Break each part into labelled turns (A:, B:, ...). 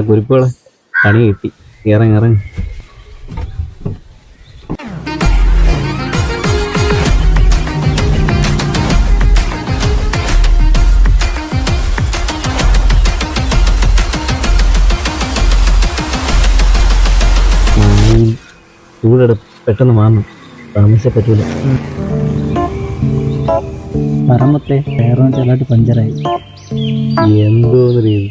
A: കുരിപ്പുകളെ പണി കിട്ടി. ഇറങ്ങി ചൂടെടു പെട്ടെന്ന് മാറുന്നു. താമസിച്ച പറ്റൂല.
B: പറമ്പത്തെ ടയറും ചെറുതായിട്ട് പഞ്ചറായി.
A: എന്തോന്ന് രീതി.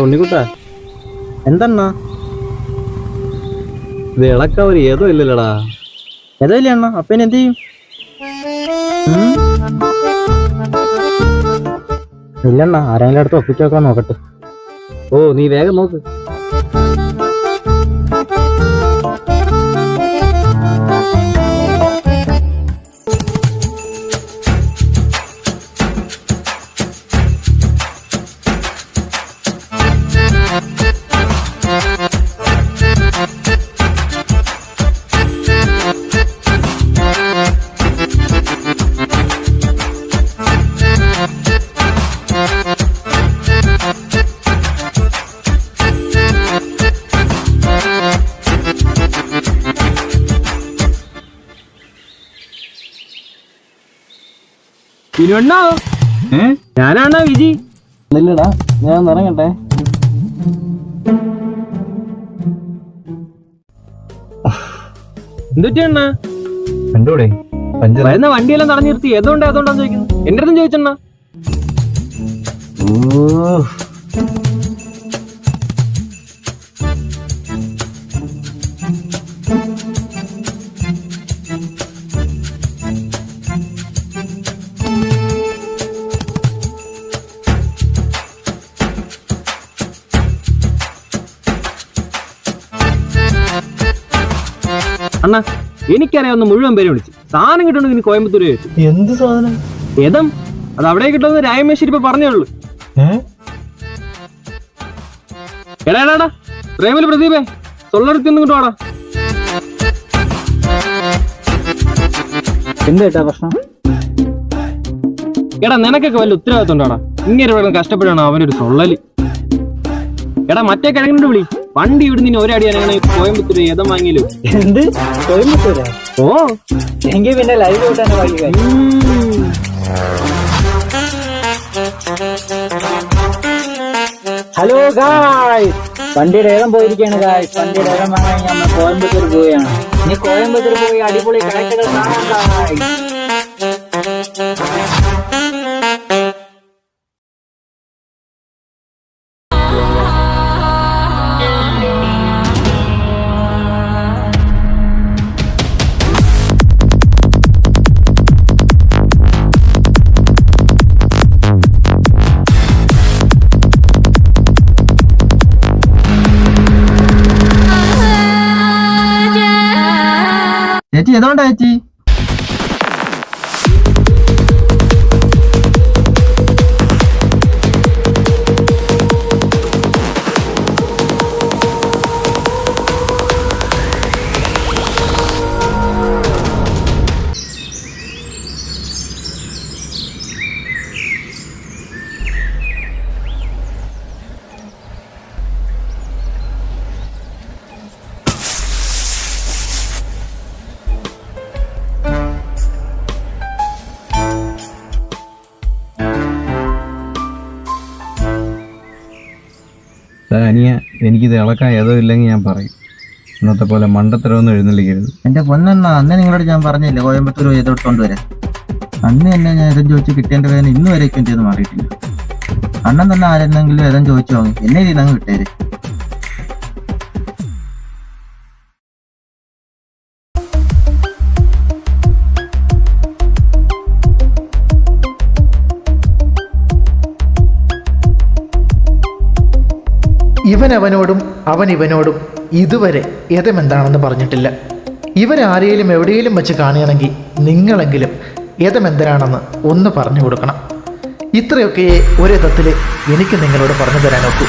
A: ഉണ്ണിക്കുട്ടാ
B: എന്തെണ്ണ
A: ഇത് ഇളക്ക ഒരു ഏതോ ഇല്ലല്ലടാ.
B: ഏതോ ഇല്ല അണ്ണ. അപ്പൊ എന്ത് ചെയ്യും? ഇല്ലണ്ണ, ആരെങ്കിലും അടുത്ത് ഒപ്പിച്ച് നോക്കാൻ നോക്കട്ടെ.
A: ഓ നീ വേഗം നോക്ക്.
B: ഇനിയുണ്ടോ? ഞാനാണോ വിജി?
A: ഇല്ലടാ, ഞാൻ ഇറങ്ങട്ടെ.
B: എന്തുറ്റെണ്ണ
A: കണ്ടൂടെ
B: വരുന്ന വണ്ടിയെല്ലാം തടഞ്ഞു നിർത്തി. ഏതോണ്ടാന്ന് ചോദിക്കുന്നു. എന്റെ അടുത്തും ചോദിച്ചെണ്ണ. അണ്ണ എനിക്കറിയാവുന്ന മുഴുവൻ പേരെ വിളിച്ചു. സാധനം കിട്ടുന്നുണ്ടെങ്കിൽ ഇനി കോയമ്പത്തൂര് ചോദിച്ചു.
A: എന്ത് സാധനം?
B: ഏതം അത് അവിടെ കിട്ടുമെന്ന് രായമേശ്വരി ഇപ്പൊ പറഞ്ഞേ ഉള്ളു. എടാ പ്രേമല് പ്രദീപേ, തൊള്ളടുത്ത് ഒന്നും കിട്ടുവാടാ.
A: എന്താ പ്രശ്നം?
B: എടാ നിനക്കൊക്കെ വല്ല ഉത്തരവാദിത്വം ഉണ്ടാടാ. ഇങ്ങനെ കഷ്ടപ്പെടാണ് അവനൊരു തൊള്ളല്. എടാ മറ്റേ കിഴങ്ങിനോട് വിളി. വണ്ടി ഇവിടുന്ന് ഇനി ഒരടി അനങ്ങനെ കോയമ്പത്തൂര് ഏതം വാങ്ങിയല്ലോ.
A: എന്ത് കോയമ്പത്തൂരാ?
B: ഓ
A: എങ്കിൽ പിന്നെ ലൈവ് തന്നെ വാങ്ങിക്കാൻ.
B: ഹലോ ഗായ്സ്, വണ്ടിയുടെ ഏതം പോയിരിക്കുകയാണ് ഗായ്സ്. വണ്ടിയുടെ ഏതം വാങ്ങാൻ നമ്മൾ കോയമ്പത്തൂർ പോവുകയാണ്. ഇനി കോയമ്പത്തൂർ പോയി അടിപൊളി കാഴ്ചകൾ കാണാം ഗായ്സ്.
A: ചേച്ചി ഏതോണ്ടാ ചേച്ചി? അനിയ, എനിക്കിത് ഇളക്കാൻ ഏതോ ഇല്ലെങ്കിൽ ഞാൻ പറയും. ഇന്നത്തെ പോലെ മണ്ടത്തരമൊന്നും എഴുന്നള്ളിക്കരുത്.
C: എന്റെ പൊന്നെണ്ണ, അന്ന് നിങ്ങളോട് ഞാൻ പറഞ്ഞില്ലേ കോയമ്പത്തൂർ ഏതോടുത്തോണ്ട് വരാൻ. അന്ന് തന്നെ ഞാൻ ഏതും ചോദിച്ചു കിട്ടേണ്ട വേദന ഇന്ന് വരേക്കും എൻ്റെ മാറിയിട്ടില്ല. അണ്ണൻ തന്നെ ആരെന്നെങ്കിലും ഏതും ചോദിച്ചു വാങ്ങി എന്നെ ഇതങ്ങ് കിട്ടേര്.
D: ഇവൻ അവനോടും അവൻ ഇവനോടും ഇതുവരെ യഥമെന്താണെന്ന് പറഞ്ഞിട്ടില്ല. ഇവരാരെയും എവിടെയെങ്കിലും വെച്ച് കാണുകയാണെങ്കിൽ നിങ്ങളെങ്കിലും യഥമെന്തരാണെന്ന് ഒന്ന് പറഞ്ഞു കൊടുക്കണം. ഇത്രയൊക്കെ ഒരേ തത്തിൽ എനിക്ക് നിങ്ങളോട് പറഞ്ഞു തരാൻ നോക്കൂ.